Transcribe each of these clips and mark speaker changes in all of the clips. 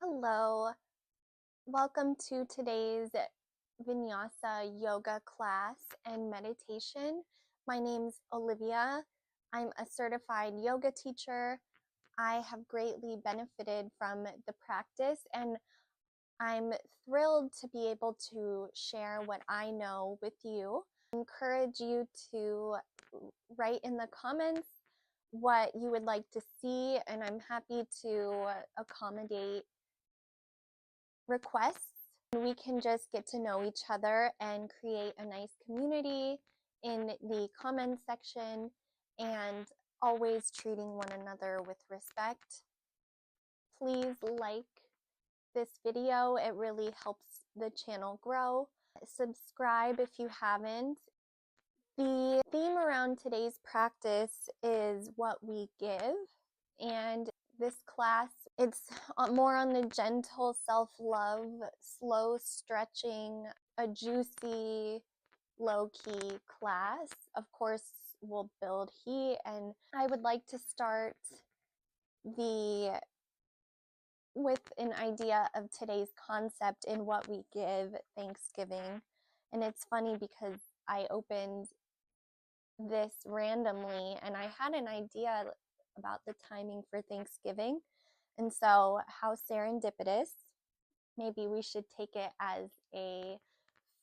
Speaker 1: Hello, welcome to today's Vinyasa yoga class and meditation. My name's Olivia. I'm a certified yoga teacher. I have greatly benefited from the practice, and I'm thrilled to be able to share what I know with you. I encourage you to write in the comments what you would like to see, and I'm happy to accommodate requests. We can just get to know each other and create a nice community in the comments section, and always treating one another with respect. Please like this video, it really helps the channel grow. Subscribe if you haven't. The theme around today's practice is what we give, and this class, it's more on the gentle self-love, slow stretching, a juicy, low-key class. Of course, we'll build heat, and I would like to start with an idea of today's concept in what we give, Thanksgiving. And it's funny because I opened this randomly and I had an idea about the timing for Thanksgiving. And so, how serendipitous. Maybe we should take it as a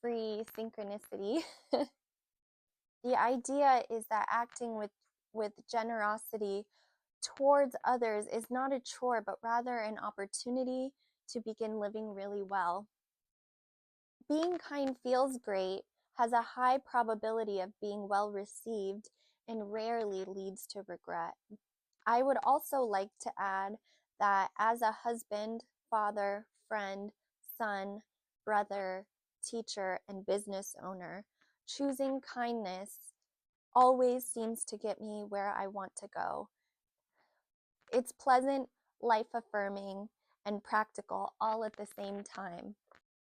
Speaker 1: free synchronicity. The idea is that acting with generosity towards others is not a chore, but rather an opportunity to begin living really well. Being kind feels great, has a high probability of being well received, and rarely leads to regret. I would also like to add that as a husband, father, friend, son, brother, teacher, and business owner, choosing kindness always seems to get me where I want to go. It's pleasant, life-affirming, and practical all at the same time.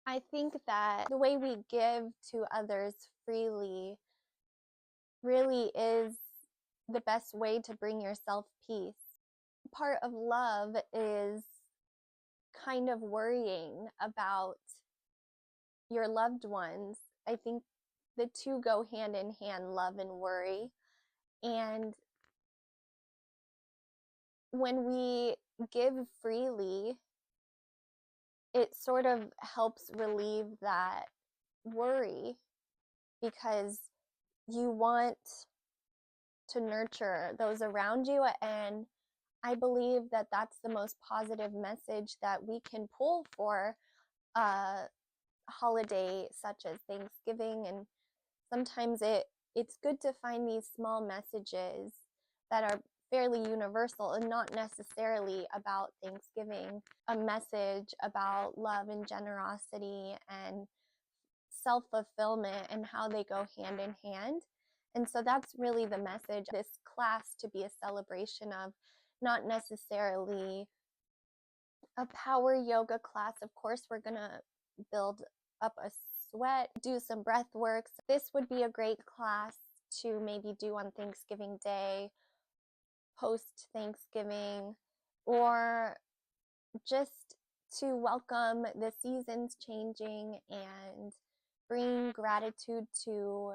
Speaker 1: I think that the way we give to others freely really is the best way to bring yourself peace. Part of love is kind of worrying about your loved ones. I think the two go hand in hand, love and worry. And when we give freely, it sort of helps relieve that worry, because you want to nurture those around you. And I believe that that's the most positive message that we can pull for a holiday such as Thanksgiving. And sometimes it's good to find these small messages that are fairly universal and not necessarily about Thanksgiving, a message about love and generosity and self-fulfillment and how they go hand in hand. And so that's really the message. This class to be a celebration of, not necessarily a power yoga class. Of course, we're gonna build up a sweat, do some breath work. So this would be a great class to maybe do on Thanksgiving Day, post Thanksgiving, or just to welcome the seasons changing and bring gratitude to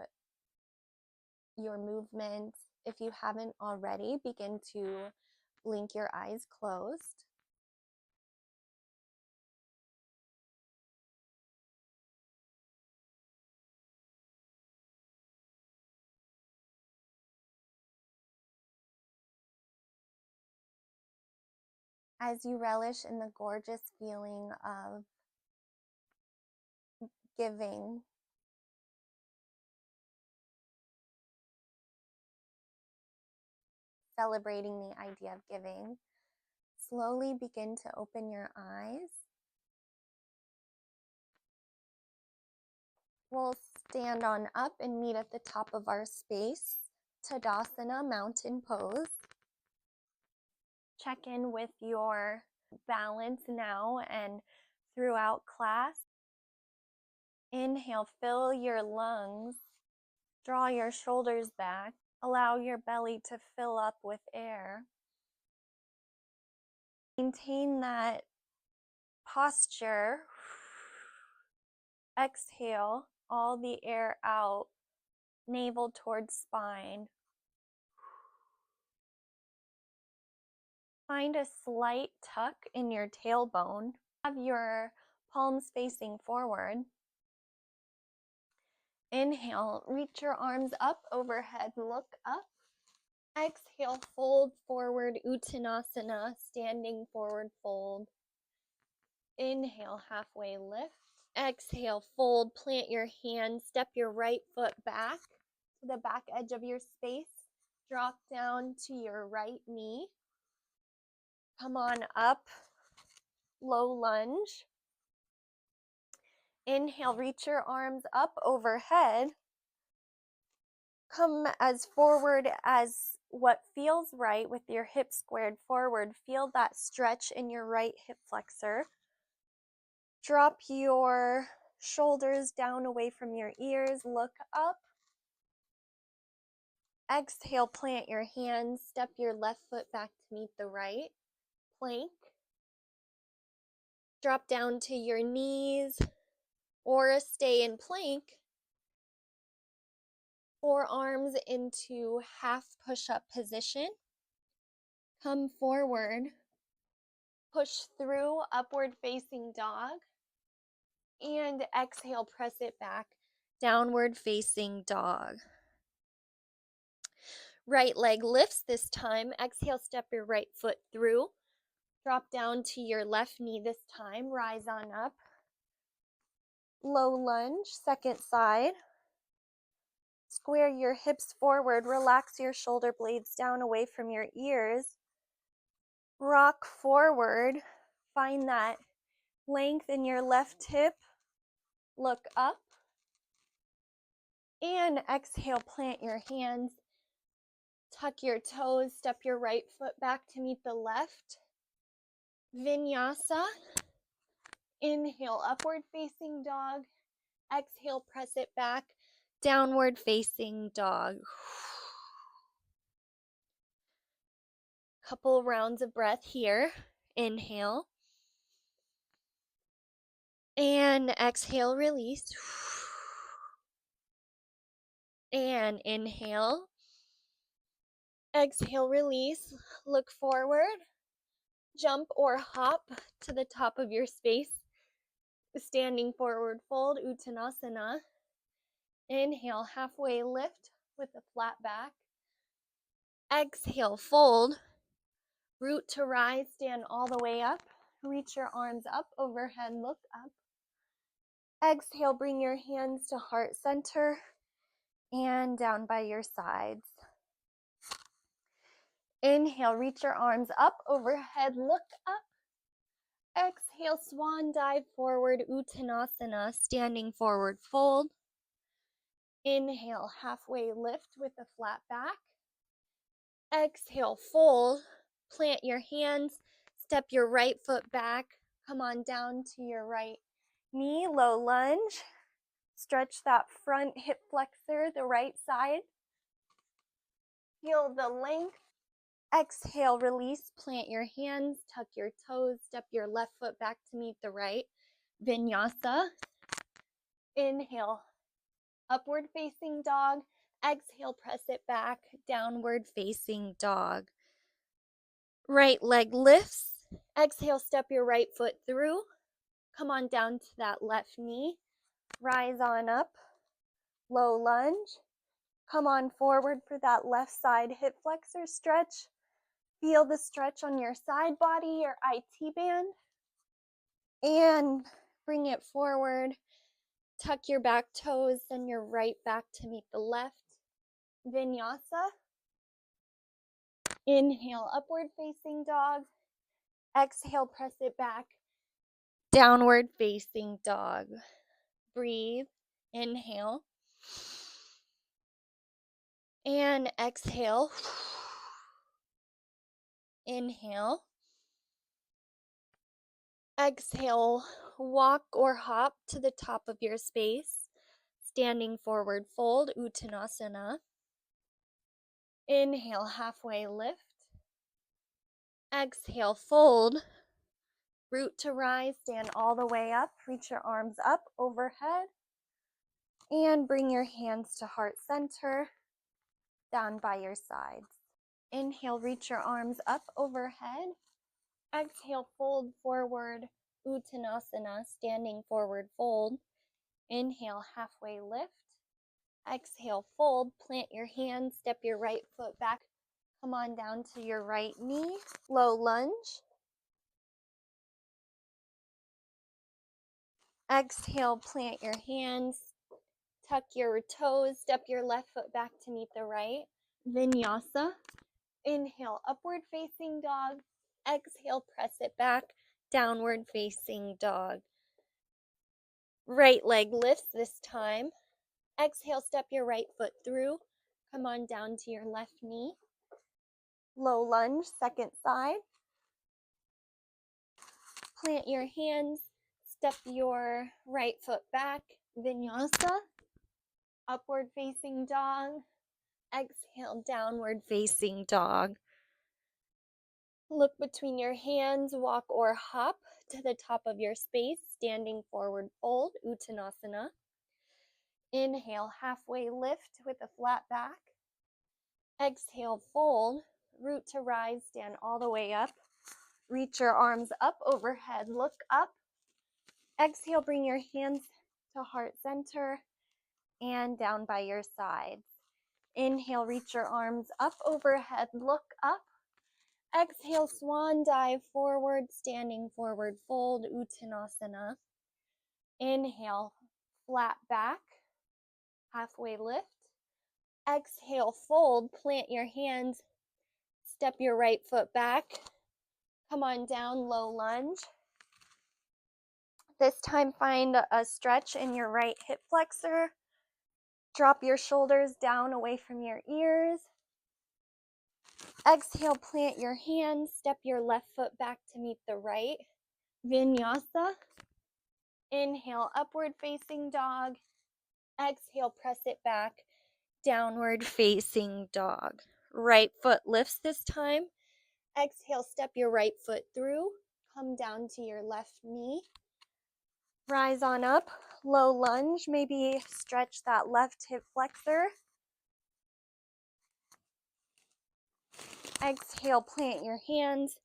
Speaker 1: your movement. If you haven't already, begin to blink your eyes closed. As you relish in the gorgeous feeling of giving, celebrating the idea of giving, slowly begin to open your eyes. We'll stand on up and meet at the top of our space, Tadasana, mountain pose. Check in with your balance now and throughout class. Inhale, fill your lungs, draw your shoulders back, allow your belly to fill up with air. Maintain that posture. Exhale all the air out, navel towards spine. Find a slight tuck in your tailbone. Have your palms facing forward. Inhale, reach your arms up overhead, look up. Exhale, fold forward, Uttanasana, standing forward fold. Inhale, halfway lift. Exhale, fold, plant your hand, step your right foot back to the back edge of your space. Drop down to your right knee. Come on up, low lunge. Inhale, reach your arms up overhead. Come as forward as what feels right with your hips squared forward. Feel that stretch in your right hip flexor. Drop your shoulders down away from your ears. Look up. Exhale, plant your hands. Step your left foot back to meet the right. Plank. Drop down to your knees or stay in plank. Forearms into half push-up position. Come forward. Push through, upward facing dog. And exhale, press it back, downward facing dog. Right leg lifts this time. Exhale, step your right foot through. Drop down to your left knee this time. Rise on up. Low lunge, second side. Square your hips forward. Relax your shoulder blades down away from your ears. Rock forward. Find that length in your left hip. Look up. And exhale, plant your hands. Tuck your toes, step your right foot back to meet the left. Vinyasa. Inhale, upward facing dog. Exhale, press it back, downward facing dog. Couple rounds of breath here. Inhale. And exhale, release. And inhale. Exhale, release. Look forward. Jump or hop to the top of your space. Standing forward fold, Uttanasana. Inhale, halfway lift with a flat back. Exhale, fold. Root to rise, stand all the way up. Reach your arms up overhead, look up. Exhale, bring your hands to heart center and down by your sides. Inhale, reach your arms up overhead, look up. Exhale, swan dive forward, Uttanasana, standing forward fold. Inhale, halfway lift with a flat back. Exhale, fold. Plant your hands, step your right foot back. Come on down to your right knee, low lunge. Stretch that front hip flexor, the right side. Feel the length. Exhale, release, plant your hands, tuck your toes, step your left foot back to meet the right. Vinyasa. Inhale, upward facing dog. Exhale, press it back, downward facing dog. Right leg lifts. Exhale, step your right foot through. Come on down to that left knee. Rise on up. Low lunge. Come on forward for that left side hip flexor stretch. Feel the stretch on your side body, your IT band. And bring it forward. Tuck your back toes, send your right back to meet the left. Vinyasa. Inhale, upward facing dog. Exhale, press it back. Downward facing dog. Breathe. Inhale. And exhale. Inhale. Exhale, walk or hop to the top of your space. Standing forward fold, Uttanasana. Inhale, halfway lift. Exhale, fold. Root to rise, stand all the way up. Reach your arms up overhead. And bring your hands to heart center, down by your sides. Inhale, reach your arms up overhead. Exhale, fold forward, Uttanasana, standing forward fold. Inhale, halfway lift. Exhale, fold, plant your hands, step your right foot back. Come on down to your right knee, low lunge. Exhale, plant your hands, tuck your toes, step your left foot back to meet the right. Vinyasa. Inhale, upward facing dog. Exhale, press it back, downward facing dog. Right leg lifts this time. Exhale, step your right foot through. Come on down to your left knee. Low lunge, second side. Plant your hands, step your right foot back. Vinyasa. Upward facing dog. Exhale, downward facing dog. Look between your hands, walk or hop to the top of your space, standing forward fold, Uttanasana. Inhale, halfway lift with a flat back. Exhale, fold, root to rise, stand all the way up. Reach your arms up overhead, look up. Exhale, bring your hands to heart center and down by your sides. Inhale, reach your arms up overhead, look up. Exhale, swan dive forward, standing forward fold, Uttanasana. Inhale, flat back, halfway lift. Exhale, fold, plant your hands, step your right foot back. Come on down, low lunge. This time find a stretch in your right hip flexor. Drop your shoulders down away from your ears. Exhale, plant your hands, step your left foot back to meet the right. Vinyasa. Inhale, upward facing dog. Exhale, press it back, downward facing dog. Right foot lifts this time. Exhale, step your right foot through. Come down to your left knee. Rise on up, low lunge. Maybe stretch that left hip flexor. Exhale, plant your hands.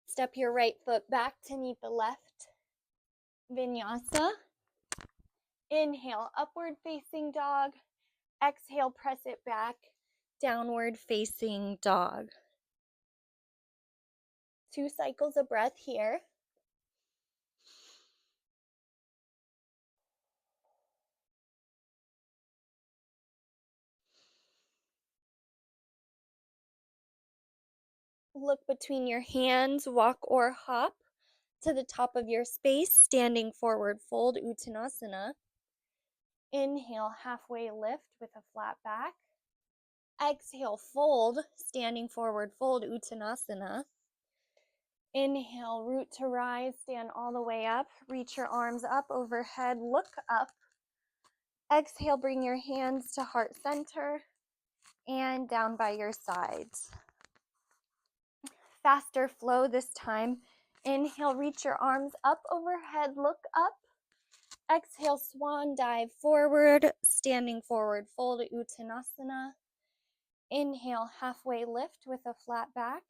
Speaker 1: Step your right foot back to meet the left. Vinyasa. Inhale, upward facing dog. Exhale, press it back, downward facing dog. 2 cycles of breath here. Look between your hands, walk or hop to the top of your space, standing forward fold, Uttanasana. Inhale, halfway lift with a flat back. Exhale, fold, standing forward fold, Uttanasana. Inhale, root to rise, stand all the way up. Reach your arms up overhead, look up. Exhale, bring your hands to heart center and down by your sides. Faster flow this time. Inhale, reach your arms up overhead, look up. Exhale, swan dive forward, standing forward fold, Uttanasana. Inhale, halfway lift with a flat back.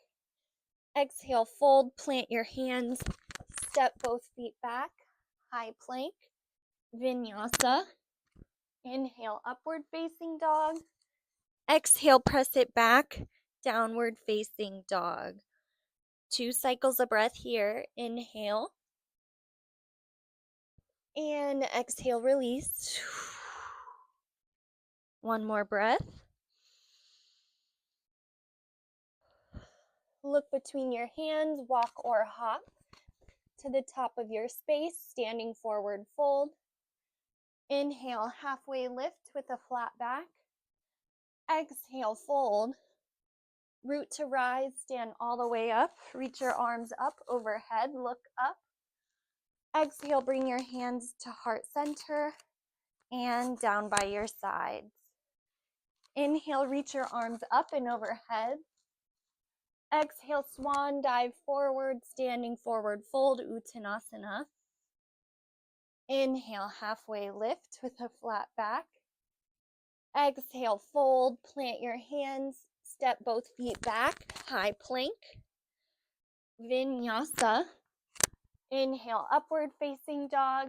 Speaker 1: Exhale, fold, plant your hands, step both feet back, high plank, Vinyasa. Inhale, upward facing dog. Exhale, press it back, downward facing dog. 2 cycles of breath here. Inhale. And exhale, release. 1 more breath. Look between your hands, walk or hop to the top of your space, standing forward fold. Inhale, halfway lift with a flat back. Exhale, fold. Root to rise, stand all the way up. Reach your arms up overhead, look up. Exhale, bring your hands to heart center and down by your sides. Inhale, reach your arms up and overhead. Exhale, swan dive forward, standing forward fold, Uttanasana. Inhale, halfway lift with a flat back. Exhale, fold, plant your hands, step both feet back, high plank. Vinyasa. Inhale, upward facing dog.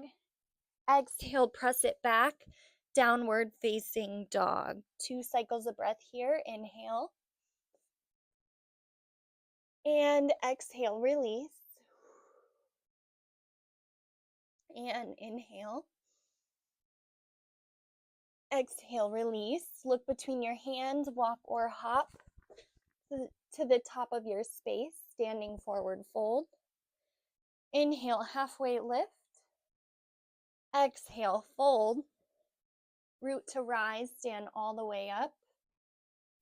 Speaker 1: Exhale, press it back, downward facing dog. 2 cycles of breath here. Inhale. And exhale, release. And inhale. Exhale, release. Look between your hands, walk or hop to the top of your space, standing forward fold. Inhale, halfway lift. Exhale, fold. Root to rise, stand all the way up.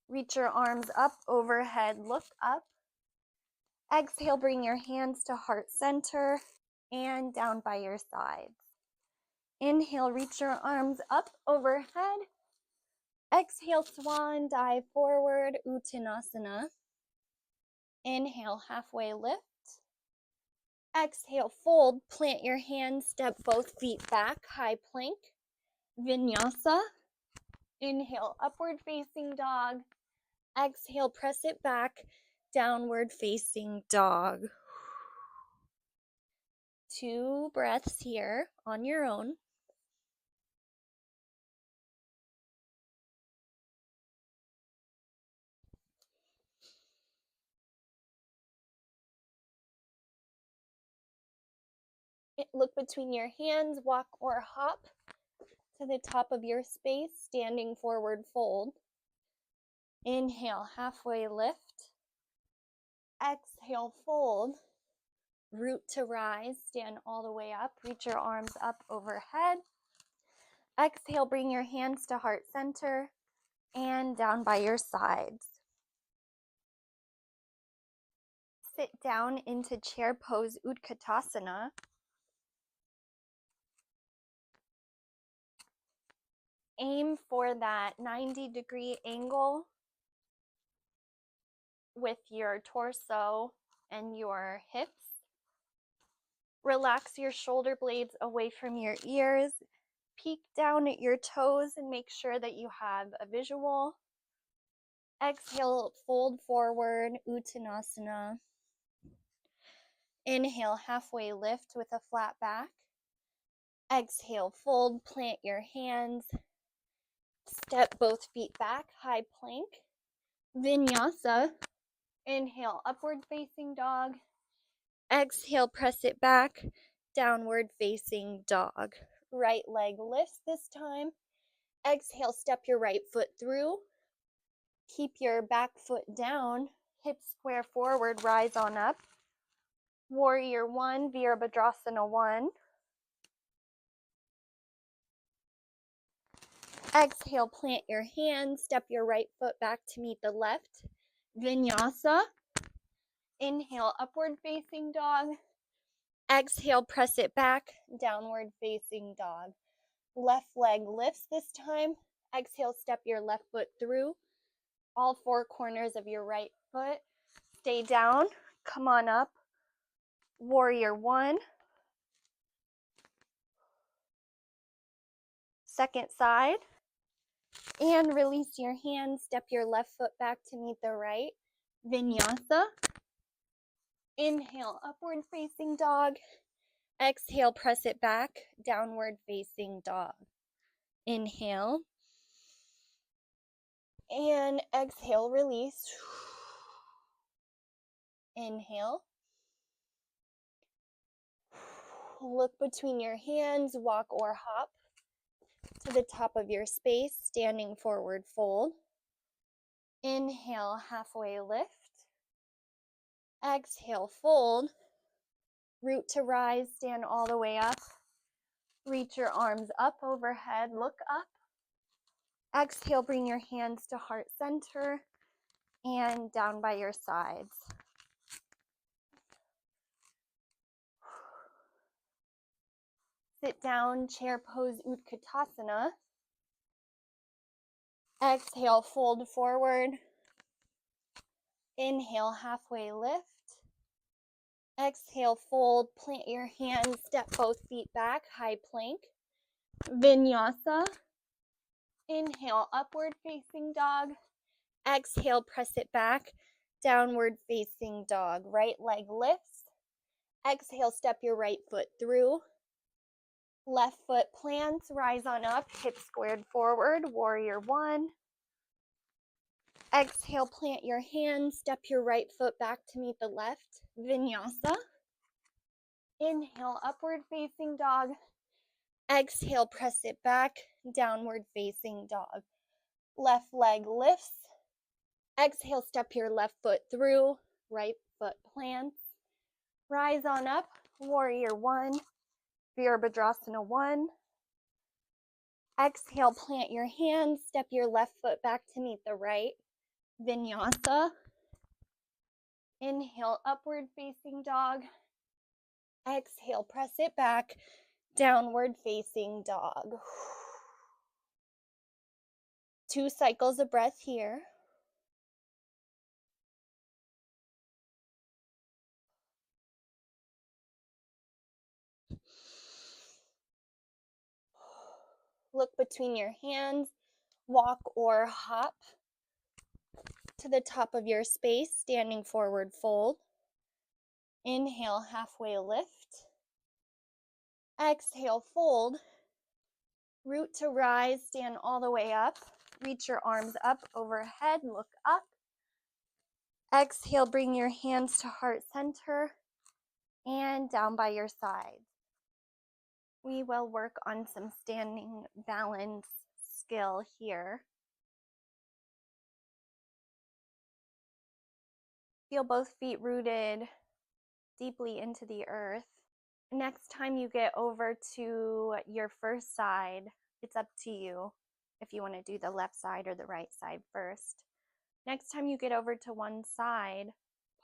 Speaker 1: Reach your arms up, overhead, look up. Exhale, bring your hands to heart center and down by your sides. Inhale, reach your arms up, overhead. Exhale, swan dive forward, Uttanasana. Inhale, halfway lift. Exhale, fold, plant your hands, step both feet back, high plank. Vinyasa. Inhale, upward facing dog. Exhale, press it back, downward facing dog. 2 breaths here on your own. Look between your hands, walk or hop to the top of your space, standing forward fold. Inhale, halfway lift. Exhale, fold. Root to rise, stand all the way up. Reach your arms up overhead. Exhale, bring your hands to heart center and down by your sides. Sit down into chair pose, Utkatasana. Aim for that 90-degree angle with your torso and your hips. Relax your shoulder blades away from your ears. Peek down at your toes and make sure that you have a visual. Exhale, fold forward, Uttanasana. Inhale, halfway lift with a flat back. Exhale, fold, plant your hands. Step both feet back, high plank. Vinyasa. Inhale, upward facing dog. Exhale, press it back, downward facing dog. Right leg lifts this time. Exhale, step your right foot through. Keep your back foot down, hips square forward, rise on up. Warrior 1, Virabhadrasana 1. Exhale, plant your hands, step your right foot back to meet the left. Vinyasa. Inhale, upward facing dog. Exhale, press it back, downward facing dog. Left leg lifts this time. Exhale, step your left foot through. All 4 corners of your right foot. Stay down, come on up. Warrior 1. Second side. And release your hands, step your left foot back to meet the right. Vinyasa. Inhale, upward facing dog. Exhale, press it back, downward facing dog. Inhale. And exhale, release. Inhale. Look between your hands, walk or hop to the top of your space, standing forward fold. Inhale, halfway lift. Exhale, fold. Root to rise, stand all the way up. Reach your arms up overhead, look up. Exhale, bring your hands to heart center and down by your sides. Sit down, chair pose, Utkatasana. Exhale, fold forward. Inhale, halfway lift. Exhale, fold, plant your hands, step both feet back, high plank. Vinyasa. Inhale, upward facing dog. Exhale, press it back, downward facing dog. Right leg lifts. Exhale, step your right foot through. Left foot plants, rise on up, hips squared forward, warrior one. Exhale, plant your hands, step your right foot back to meet the left, vinyasa. Inhale, upward facing dog. Exhale, press it back, downward facing dog. Left leg lifts. Exhale, step your left foot through, right foot plants. Rise on up, warrior one, Virabhadrasana one. Exhale, plant your hands, step your left foot back to meet the right, vinyasa. Inhale, upward facing dog. Exhale, press it back, downward facing dog. 2 cycles of breath here. Look between your hands, walk or hop to the top of your space, standing forward fold. Inhale, halfway lift. Exhale, fold. Root to rise, stand all the way up. Reach your arms up overhead, look up. Exhale, bring your hands to heart center and down by your sides. We will work on some standing balance skill here. Feel both feet rooted deeply into the earth. Next time you get over to your first side, it's up to you if you want to do the left side or the right side first. Next time you get over to one side,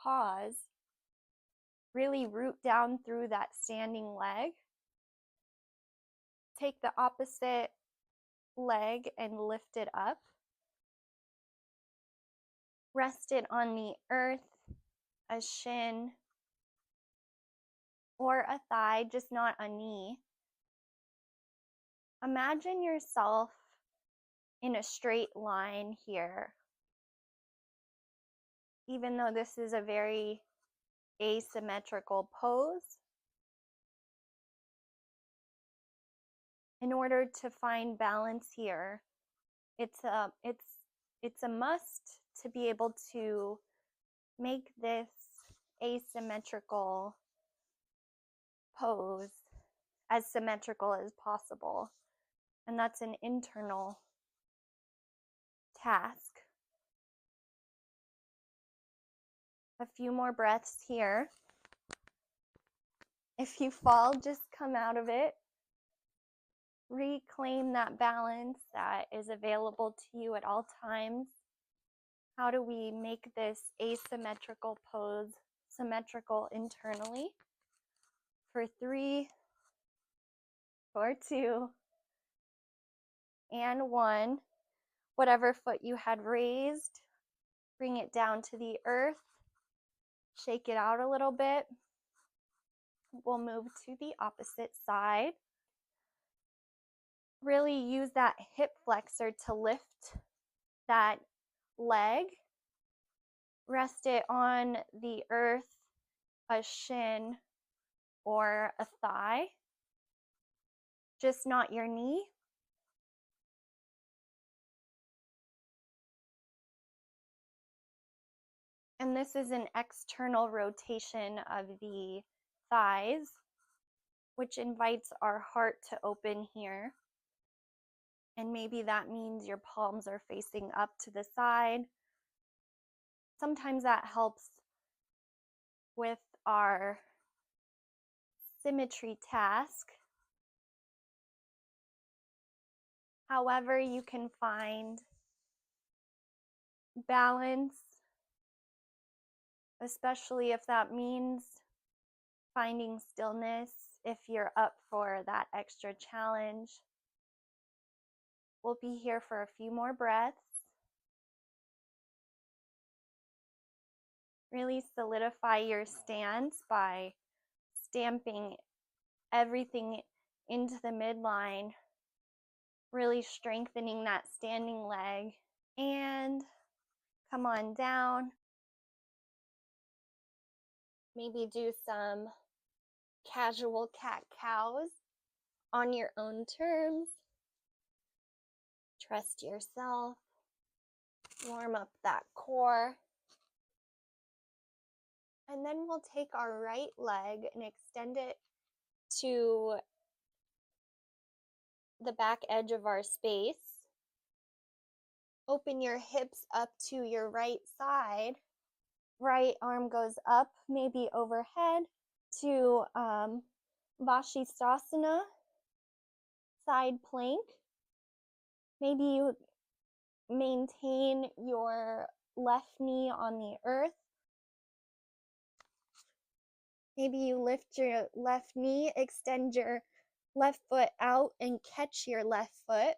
Speaker 1: pause, really root down through that standing leg. Take the opposite leg and lift it up. Rest it on the earth, a shin, or a thigh, just not a knee. Imagine yourself in a straight line here. Even though this is a very asymmetrical pose, in order to find balance here, it's a must to be able to make this asymmetrical pose as symmetrical as possible. And that's an internal task. A few more breaths here. If you fall, just come out of it. Reclaim that balance that is available to you at all times. How do we make this asymmetrical pose symmetrical internally? For 3, for 2, and 1. Whatever foot you had raised, bring it down to the earth. Shake it out a little bit. We'll move to the opposite side. Really use that hip flexor to lift that leg. Rest it on the earth, a shin, or a thigh. Just not your knee. And this is an external rotation of the thighs, which invites our heart to open here. And maybe that means your palms are facing up to the side. Sometimes that helps with our symmetry task. However, you can find balance, especially if that means finding stillness, if you're up for that extra challenge. We'll be here for a few more breaths. Really solidify your stance by stamping everything into the midline, really strengthening that standing leg. And come on down. Maybe do some casual cat-cows on your own terms. Trust yourself. Warm up that core. And then we'll take our right leg and extend it to the back edge of our space. Open your hips up to your right side. Right arm goes up, maybe overhead, to Shavasana, side plank. Maybe you maintain your left knee on the earth. Maybe you lift your left knee, extend your left foot out and catch your left foot.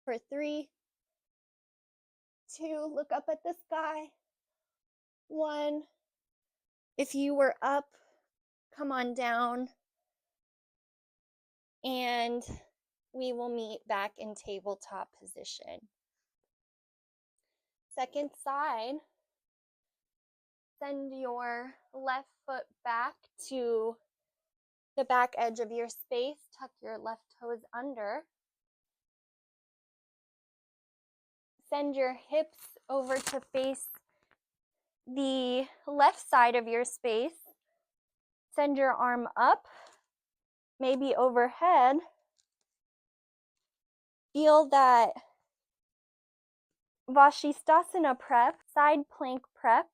Speaker 1: For 3, 2, look up at the sky. 1, if you were up, come on down. And we will meet back in tabletop position. Second side, send your left foot back to the back edge of your space. Tuck your left toes under. Send your hips over to face the left side of your space. Send your arm up, maybe overhead. Feel that Vashisthasana prep, side plank prep.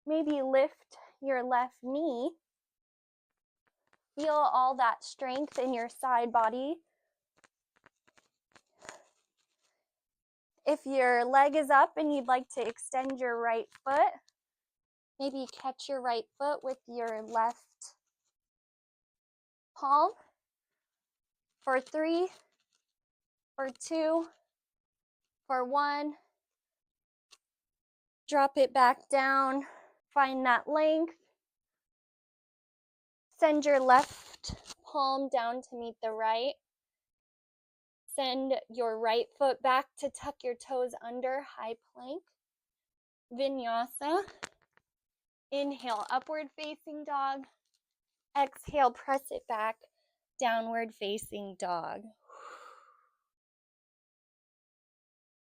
Speaker 1: Maybe lift your left knee. Feel all that strength in your side body. If your leg is up and you'd like to extend your right foot, maybe catch your right foot with your left palm. For 3, for 2, for 1. Drop it back down. Find that length. Send your left palm down to meet the right. Send your right foot back to tuck your toes under, high plank. Vinyasa. Inhale, upward facing dog. Exhale, press it back, downward facing dog.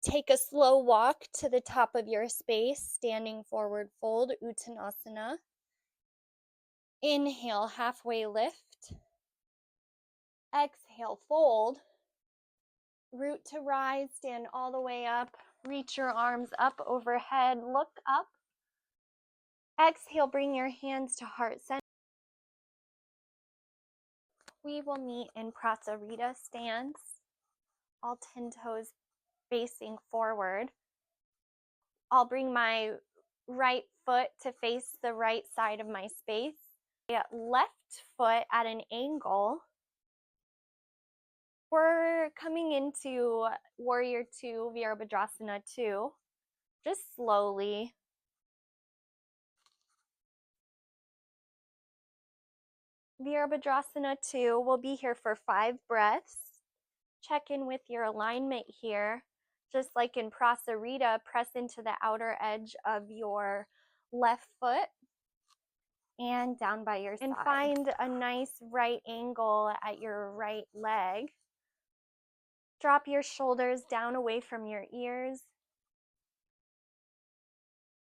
Speaker 1: Take a slow walk to the top of your space, standing forward fold, Uttanasana. Inhale, halfway lift. Exhale, fold. Root to rise, stand all the way up. Reach your arms up overhead, look up. Exhale, bring your hands to heart center. We will meet in Prasarita stance, all 10 toes facing forward. I'll bring my right foot to face the right side of my space. Left foot at an angle. We're coming into Warrior 2, Virabhadrasana 2, just slowly. Virabhadrasana 2, we'll be here for 5 breaths. Check in with your alignment here. Just like in Prasarita, press into the outer edge of your left foot and down by your side. And find a nice right angle at your right leg. Drop your shoulders down away from your ears.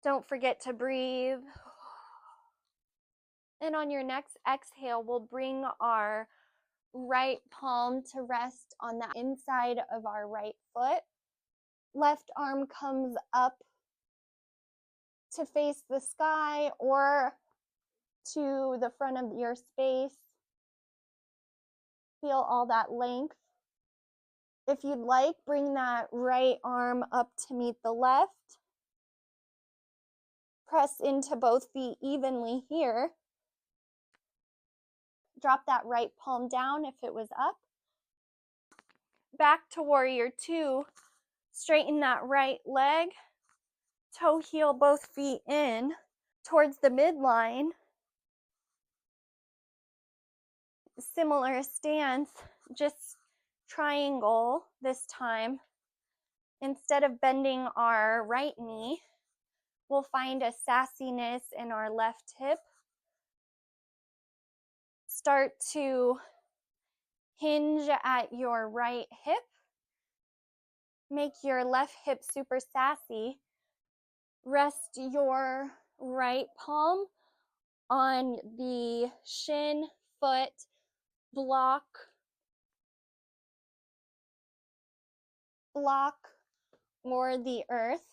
Speaker 1: Don't forget to breathe. And on your next exhale, we'll bring our right palm to rest on the inside of our right foot. Left arm comes up to face the sky or to the front of your space. Feel all that length. If you'd like, bring that right arm up to meet the left. Press into both feet evenly here. Drop that right palm down if it was up. Back to Warrior 2. Straighten that right leg. Toe heel both feet in towards the midline. Similar stance, just triangle this time. Instead of bending our right knee, we'll find a sassiness in our left hip. Start to hinge at your right hip. Make your left hip super sassy. Rest your right palm on the shin, foot, block, or the earth.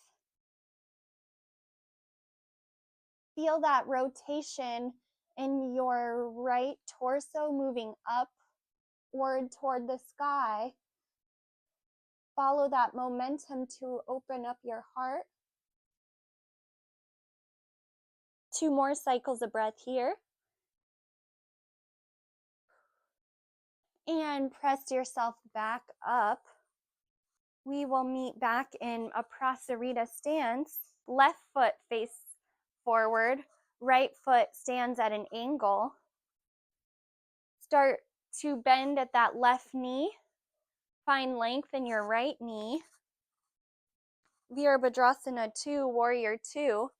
Speaker 1: Feel that rotation in your right torso moving upward toward the sky. Follow that momentum to open up your heart. 2 more cycles of breath here. And press yourself back up. We will meet back in a prasarita stance. Left foot face forward. Right foot stands at an angle. Start to bend at that left knee. Find length in your right knee. Virabhadrasana 2, Warrior 2.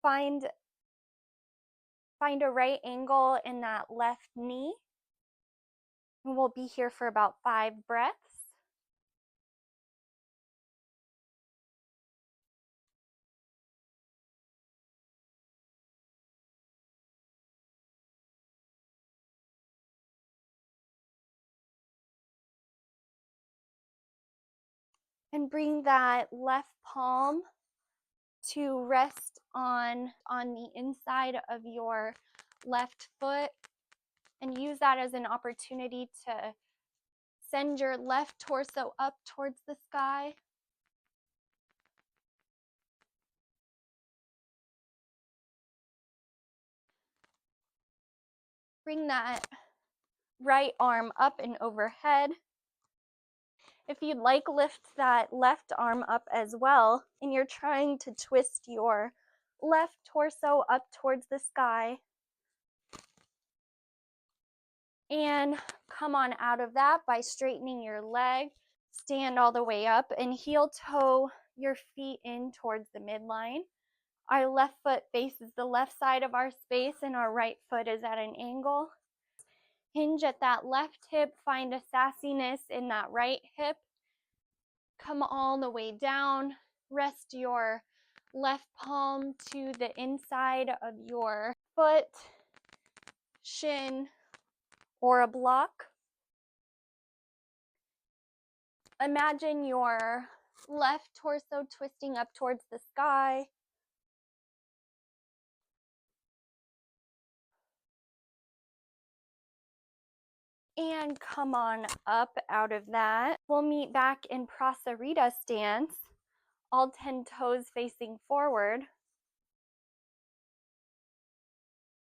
Speaker 1: Find a right angle in that left knee. And we'll be here for about 5 breaths. And bring that left palm to rest on the inside of your left foot, and use that as an opportunity to send your left torso up towards the sky. Bring that right arm up and overhead. If you'd like, lift that left arm up as well, and you're trying to twist your left torso up towards the sky. And come on out of that by straightening your leg. Stand all the way up and heel toe your feet in towards the midline. Our left foot faces the left side of our space and our right foot is at an angle. Hinge at that left hip, find a sassiness in that right hip. Come all the way down. Rest your left palm to the inside of your foot, shin, or a block. Imagine your left torso twisting up towards the sky. And come on up out of that. We'll meet back in prasarita stance, all 10 toes facing forward.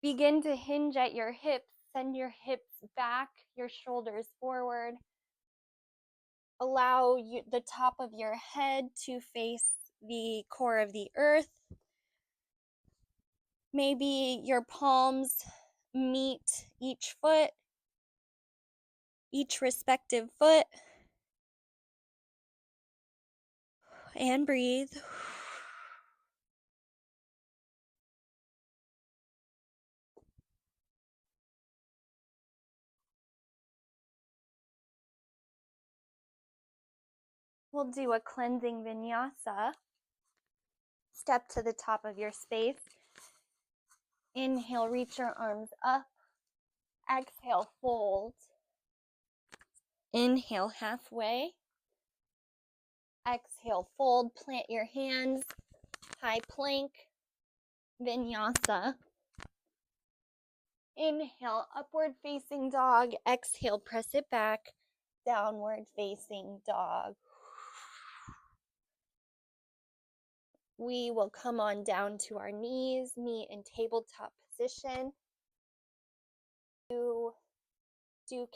Speaker 1: Begin to hinge at your hips. Send your hips back, your shoulders forward. Allow the top of your head to face the core of the earth. Maybe your palms meet each foot, each respective foot. And breathe. We'll do a cleansing vinyasa. Step to the top of your space. Inhale, reach your arms up. Exhale, fold. Inhale, halfway. Exhale, fold. Plant your hands. High plank. Vinyasa. Inhale, upward facing dog. Exhale, press it back. Downward facing dog. We will come on down to our knees, meet in tabletop position. Do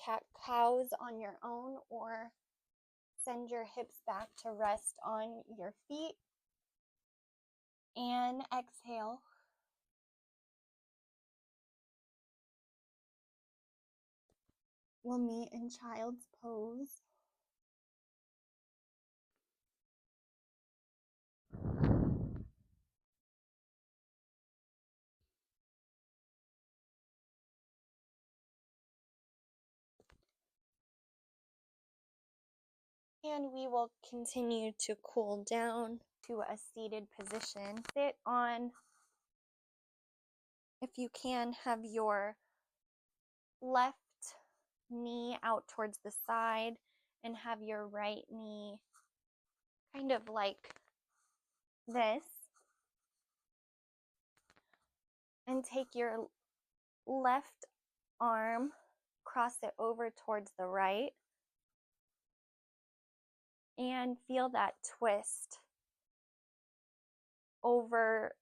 Speaker 1: cat-cows on your own or Send your hips back to rest on your feet. And exhale. We'll meet in child's pose. And we will continue to cool down to a seated position. Sit on, if you can, have your left knee out towards the side and have your right knee kind of like this. And take your left arm, cross it over towards the right, and feel that twist over,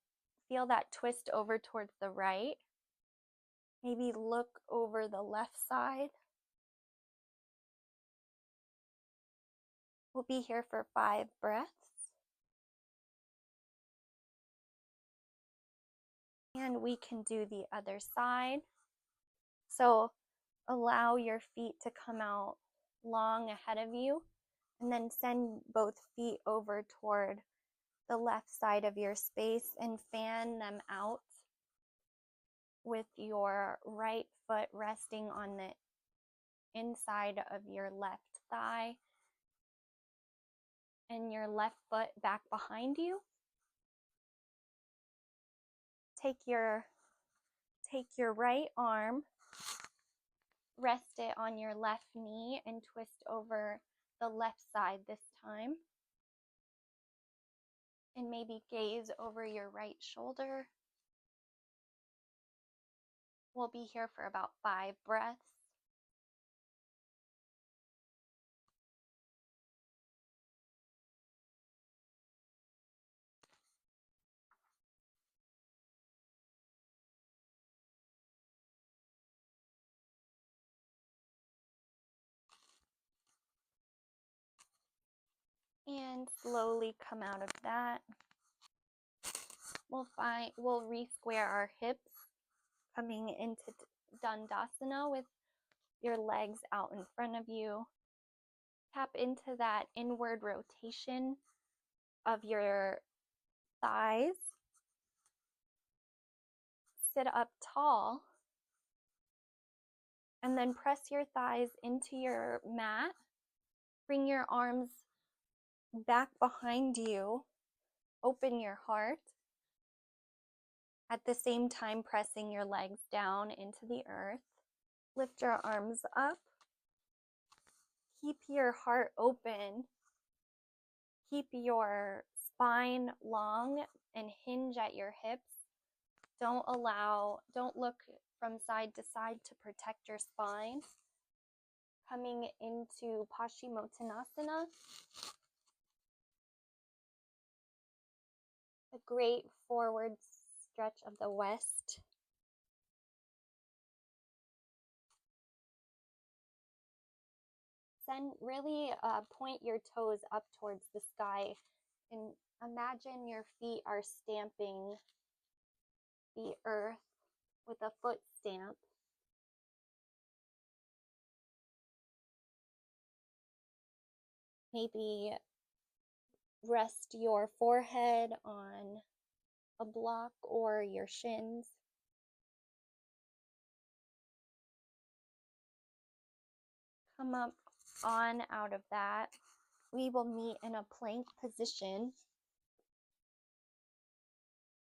Speaker 1: towards the right. Maybe look over the left side. We'll be here for 5 breaths. And we can do the other side. So allow your feet to come out long ahead of you, and then send both feet over toward the left side of your space and fan them out with your right foot resting on the inside of your left thigh and your left foot back behind you. Take your right arm, rest it on your left knee, and twist over the left side this time. And maybe gaze over your right shoulder. We'll be here for about 5 breaths. And slowly come out of that. We'll re-square our hips, coming into Dandasana with your legs out in front of you. Tap into that inward rotation of your thighs. Sit up tall, and then press your thighs into your mat. Bring your arms back behind you. Open your heart. At the same time, pressing your legs down into the earth. Lift your arms up. Keep your heart open. Keep your spine long and hinge at your hips. Don't look from side to side to protect your spine. Coming into Paschimottanasana. A great forward stretch of the west. Then really point your toes up towards the sky and imagine your feet are stamping the earth with a foot stamp. Maybe rest your forehead on a block or your shins. Come up on out of that. We will meet in a plank position.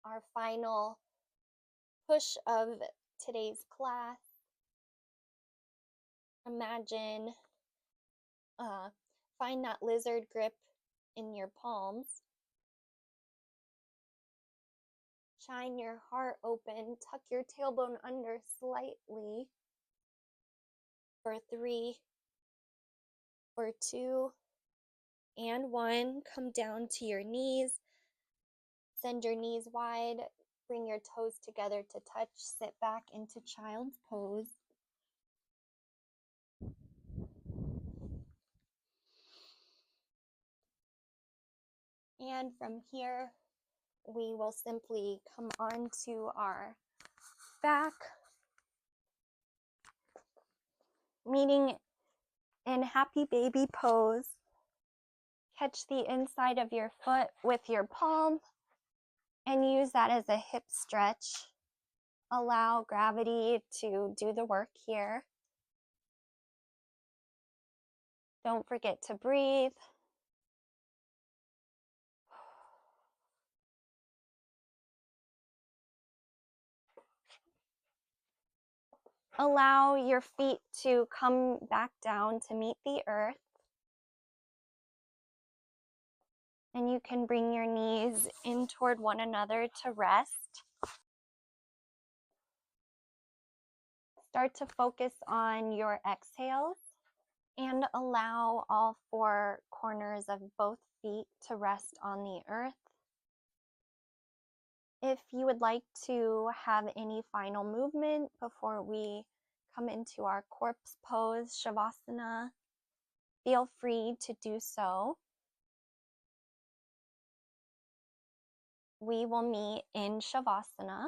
Speaker 1: Our final push of today's class. Imagine, find that lizard grip in your palms. Shine your heart open. Tuck your tailbone under slightly. For 3, for 2, and 1. Come down to your knees. Send your knees wide. Bring your toes together to touch. Sit back into child's pose. And from here, we will simply come onto our back, meeting in happy baby pose. Catch the inside of your foot with your palm and use that as a hip stretch. Allow gravity to do the work here. Don't forget to breathe. Allow your feet to come back down to meet the earth. And you can bring your knees in toward one another to rest. Start to focus on your exhales and allow all four corners of both feet to rest on the earth. If you would like to have any final movement before we come into our corpse pose, Shavasana, feel free to do so. We will meet in Shavasana,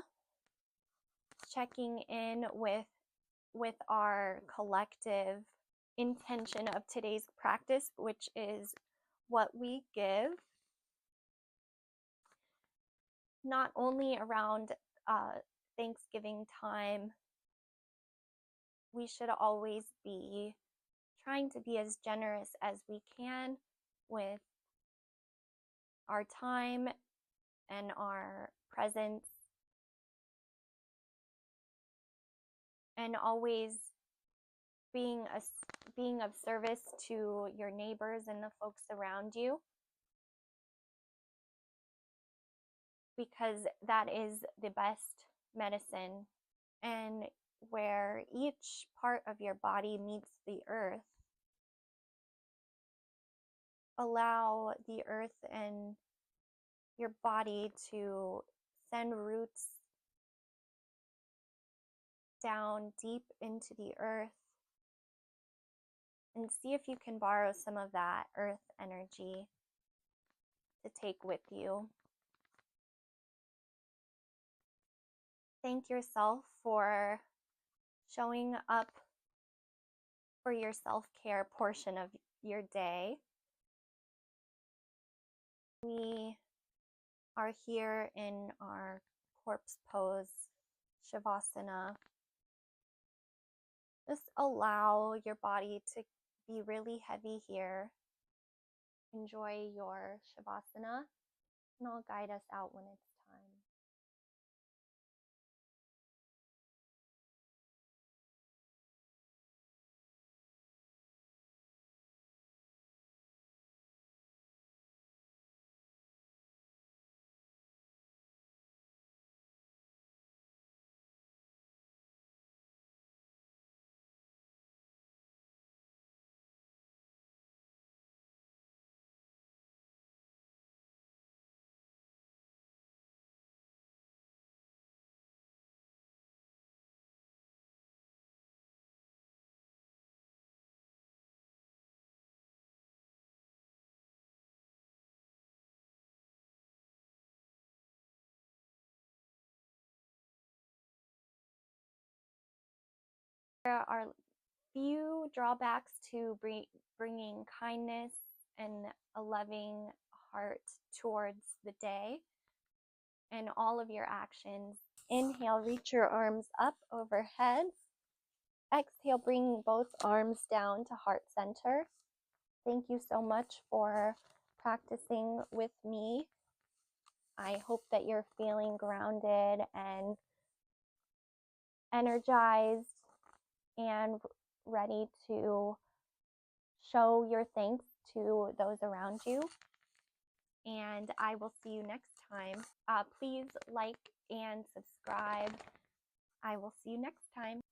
Speaker 1: checking in with our collective intention of today's practice, which is what we give, not only around Thanksgiving time. We should always be trying to be as generous as we can with our time and our presence, and always being of service to your neighbors and the folks around you, because that is the best medicine. And where each part of your body meets the earth, allow the earth and your body to send roots down deep into the earth, and see if you can borrow some of that earth energy to take with you. Thank yourself for showing up for your self-care portion of your day. We are here in our corpse pose, Shavasana. Just allow your body to be really heavy here. Enjoy your Shavasana, and I'll guide us out when it's time. There are few drawbacks to bringing kindness and a loving heart towards the day and all of your actions. Inhale, reach your arms up overhead. Exhale, bring both arms down to heart center. Thank you so much for practicing with me. I hope that you're feeling grounded and energized and ready to show your thanks to those around you. And I will see you next time. Please like and subscribe. I will see you next time.